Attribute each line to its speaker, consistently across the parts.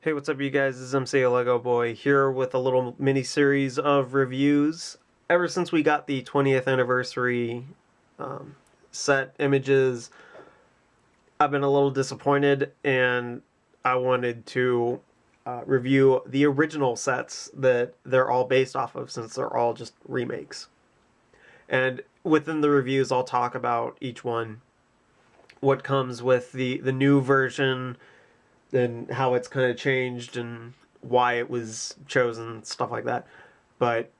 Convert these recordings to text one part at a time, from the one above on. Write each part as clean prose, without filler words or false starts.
Speaker 1: Hey, what's up, you guys? This is MCLegoboy here with a little mini series of reviews. Ever since we got the 20th anniversary set images, I've been a little disappointed, and I wanted to review the original sets that they're all based off of, since they're all just remakes. And within the reviews, I'll talk about each one, what comes with the new version, and how it's kind of changed and why it was chosen, stuff like that. But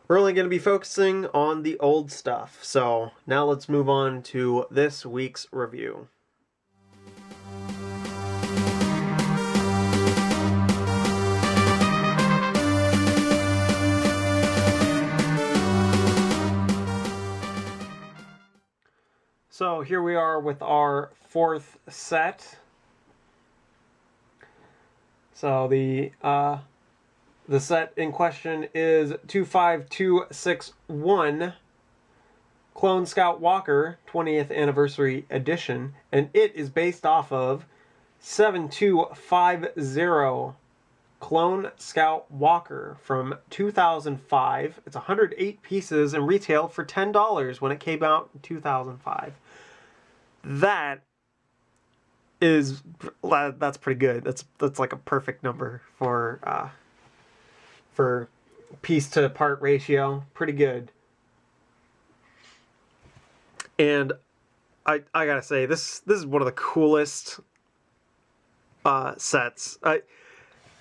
Speaker 1: we're only going to be focusing on the old stuff. So now let's move on to this week's review. So here we are with our fourth set. So the set in question is 25261 Clone Scout Walker 20th Anniversary Edition, and it is based off of 7250 Clone Scout Walker from 2005. It's 108 pieces and retailed for $10 when it came out in 2005. That's pretty good. That's like a perfect number for piece to part ratio. Pretty good. And I gotta say, this is one of the coolest sets.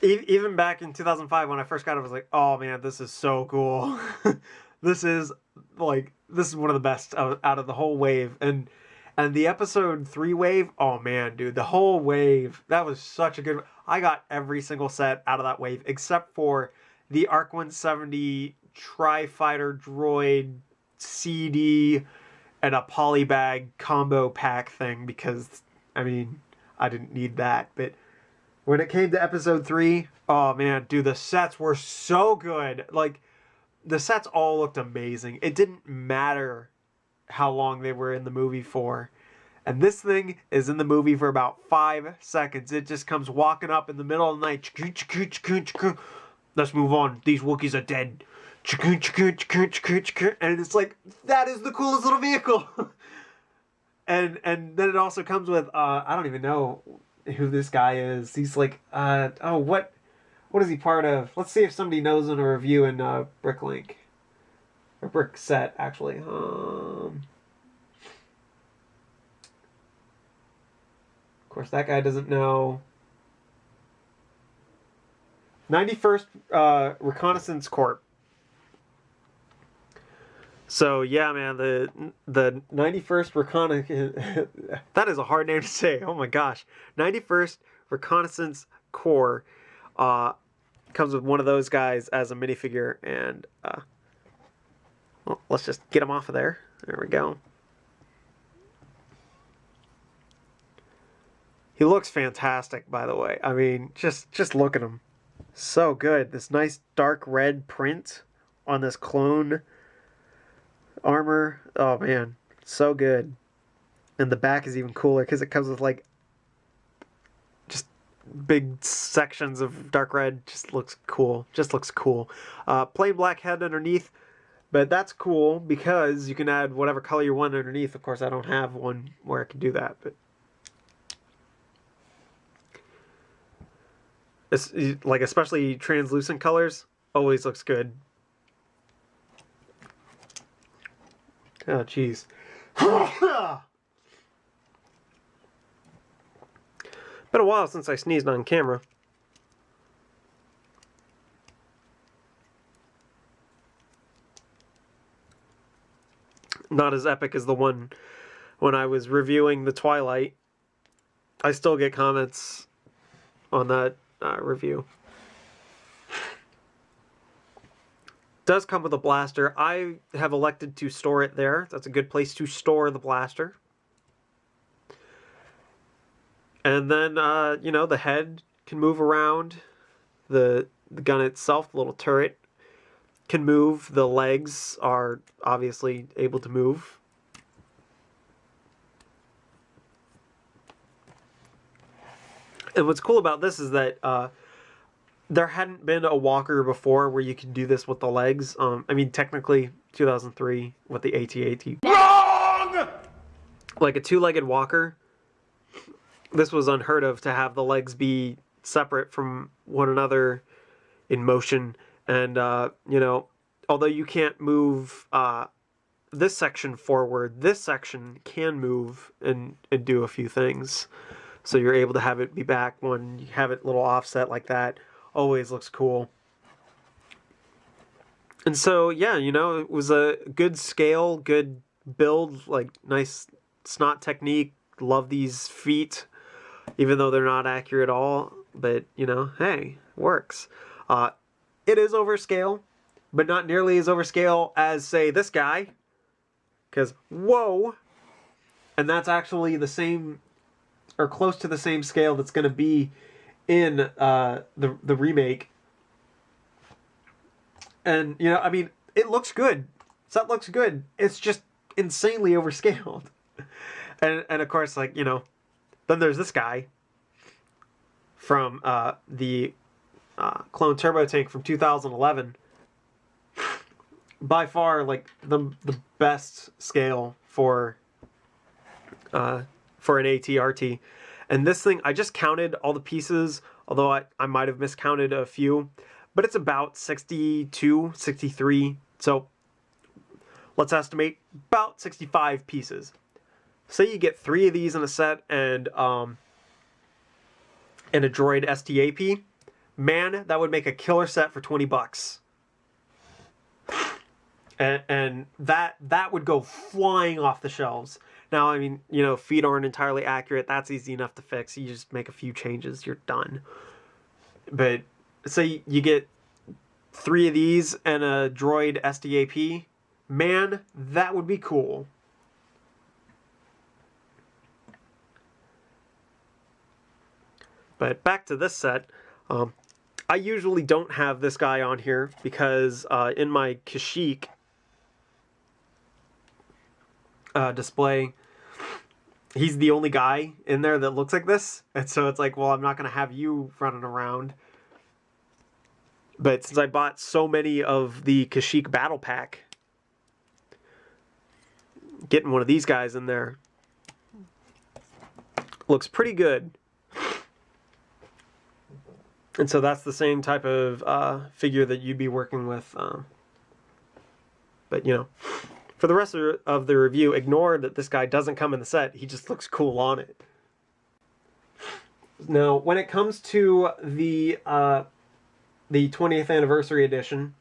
Speaker 1: Even back in 2005 when I first got it, I was like, oh man, this is so cool. This is one of the best out of the whole wave. And the episode 3 wave, oh man, dude, the whole wave, that was such a good... I got every single set out of that wave, except for the ARC 170 Tri-Fighter Droid CD and a polybag combo pack thing, because, I mean, I didn't need that. But when it came to episode 3, oh man, dude, the sets were so good. Like, the sets all looked amazing. It didn't matter how long they were in the movie for. And this thing is in the movie for about 5 seconds. It just comes walking up in the middle of the night. Let's move on. These Wookiees are dead. And it's like, that is the coolest little vehicle. and then it also comes with, I don't even know who this guy is. He's like, what is he part of? Let's see if somebody knows in a review in Bricklink. Or Brick Set, actually. Of course, that guy doesn't know. 91st Reconnaissance Corps. So yeah, man, the 91st Reconnaissance... that is a hard name to say. Oh my gosh. 91st Reconnaissance Corps comes with one of those guys as a minifigure, and... well, let's just get him off of there. There we go. He looks fantastic, by the way. I mean, just look at him. So good. This nice dark red print on this clone armor. Oh, man. So good. And the back is even cooler because it comes with, like, just big sections of dark red. Just looks cool. Just looks cool. Plain black head underneath. But that's cool because you can add whatever color you want underneath. Of course, I don't have one where I can do that, but it's, like, especially translucent colors always looks good. Oh, jeez. Been a while since I sneezed on camera. Not as epic as the one when I was reviewing the Twilight. I still get comments on that review. Does come with a blaster. I have elected to store it there. That's a good place to store the blaster. And then, you know, the head can move around. The gun itself, the little turret, can move. The legs are obviously able to move. And what's cool about this is that there hadn't been a walker before where you could do this with the legs. I mean, technically, 2003 with the AT-AT. Wrong! Like a two-legged walker. This was unheard of to have the legs be separate from one another in motion. And, you know, although you can't move this section forward, this section can move and do a few things. So you're able to have it be back when you have it a little offset like that. Always looks cool. And so, yeah, you know, it was a good scale, good build, like nice snot technique. Love these feet, even though they're not accurate at all. But, you know, hey, works. It is overscale, but not nearly as overscale as, say, this guy. Because, whoa! And that's actually the same, or close to the same scale that's going to be in the remake. And, you know, I mean, it looks good. Set looks good. It's just insanely overscaled. And of course, like, you know, then there's this guy from the Clone Turbo Tank from 2011. By far, like, the best scale for an AT-RT. And this thing, I just counted all the pieces, although I might have miscounted a few. But it's about 62, 63. So let's estimate about 65 pieces. Say you get 3 of these in a set and a droid STAP. Man, that would make a killer set for 20 bucks. And that would go flying off the shelves. Now, I mean, you know, feet aren't entirely accurate. That's easy enough to fix. You just make a few changes, you're done. But say you get 3 of these and a droid STAP. Man, that would be cool. But back to this set. I usually don't have this guy on here because in my Kashyyyk display, he's the only guy in there that looks like this. And so it's like, well, I'm not going to have you running around. But since I bought so many of the Kashyyyk Battle Pack, getting one of these guys in there looks pretty good. And so that's the same type of figure that you'd be working with. But, you know, for the rest of the review, ignore that this guy doesn't come in the set. He just looks cool on it. Now, when it comes to the 20th Anniversary Edition,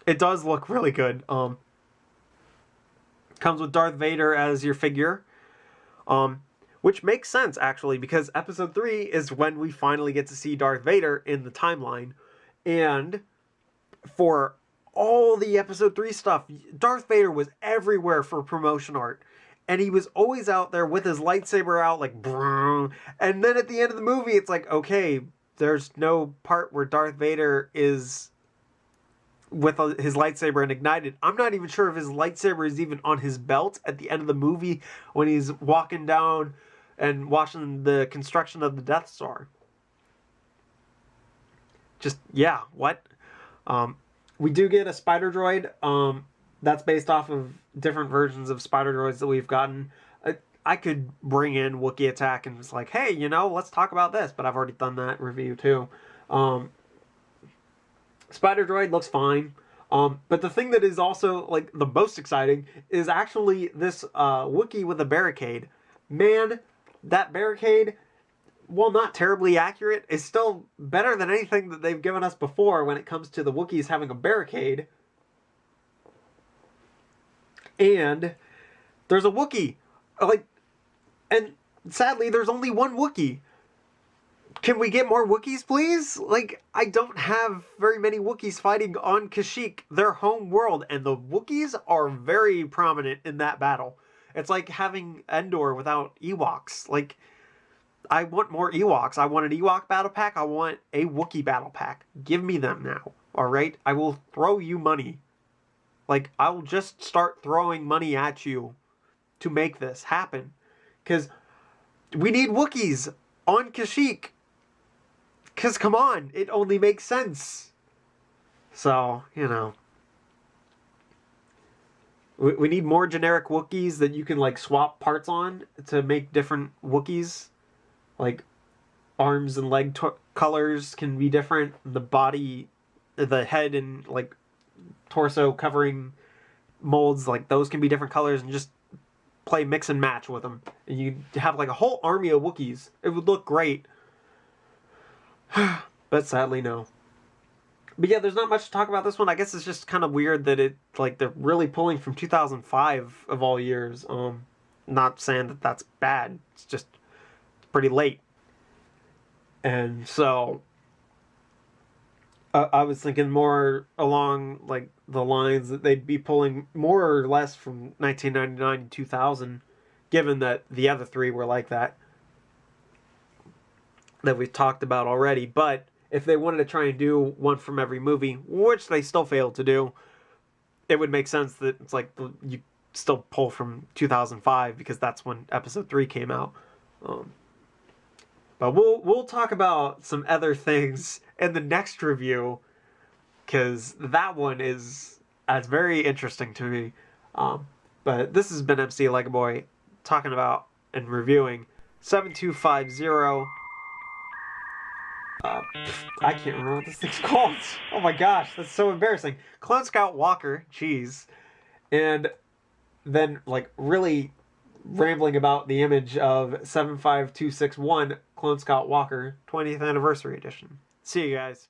Speaker 1: it does look really good. Comes with Darth Vader as your figure. Which makes sense, actually, because Episode 3 is when we finally get to see Darth Vader in the timeline. And for all the Episode 3 stuff, Darth Vader was everywhere for promotion art. And he was always out there with his lightsaber out, like, brrr. And then at the end of the movie, it's like, okay, there's no part where Darth Vader is with his lightsaber and ignited. I'm not even sure if his lightsaber is even on his belt at the end of the movie when he's walking down and watching the construction of the Death Star. Just, yeah, what? We do get a spider droid. That's based off of different versions of spider droids that we've gotten. I could bring in Wookiee Attack and it's like, hey, you know, let's talk about this. But I've already done that review too. Spider droid looks fine. But the thing that is also, like, the most exciting is actually this Wookiee with a barricade. Man, that barricade, while not terribly accurate, is still better than anything that they've given us before when it comes to the Wookiees having a barricade. And there's a Wookiee. Like, and sadly, there's only one Wookiee. Can we get more Wookiees, please? Like, I don't have very many Wookiees fighting on Kashyyyk, their home world, and the Wookiees are very prominent in that battle. It's like having Endor without Ewoks. Like, I want more Ewoks. I want an Ewok battle pack. I want a Wookiee battle pack. Give me them now, alright? I will throw you money. Like, I will just start throwing money at you to make this happen. Because we need Wookiees. on Kashyyyk. Because, come on, it only makes sense. So, you know. We need more generic Wookiees that you can, like, swap parts on to make different Wookiees. Like, arms and leg colors can be different. The body, the head and, like, torso covering molds, like, those can be different colors. And just play mix and match with them. And you have, like, a whole army of Wookiees. It would look great. But sadly, no. But yeah, there's not much to talk about this one. I guess it's just kind of weird that it, like, they're really pulling from 2005 of all years. Not saying that that's bad. It's just pretty late. And so I was thinking more along, like, the lines that they'd be pulling more or less from 1999 and 2000, given that the other three were like that we've talked about already. But if they wanted to try and do one from every movie, which they still failed to do, it would make sense that it's like you still pull from 2005 because that's when episode 3 came out. But we'll talk about some other things in the next review, because that one is very interesting to me. But this has been MCLegoboy talking about and reviewing 7250. I can't remember what this thing's called. Oh my gosh, that's so embarrassing. Clone Scout Walker, jeez. And then, like, really rambling about the image of 75261 Clone Scout Walker 20th Anniversary Edition. See you guys.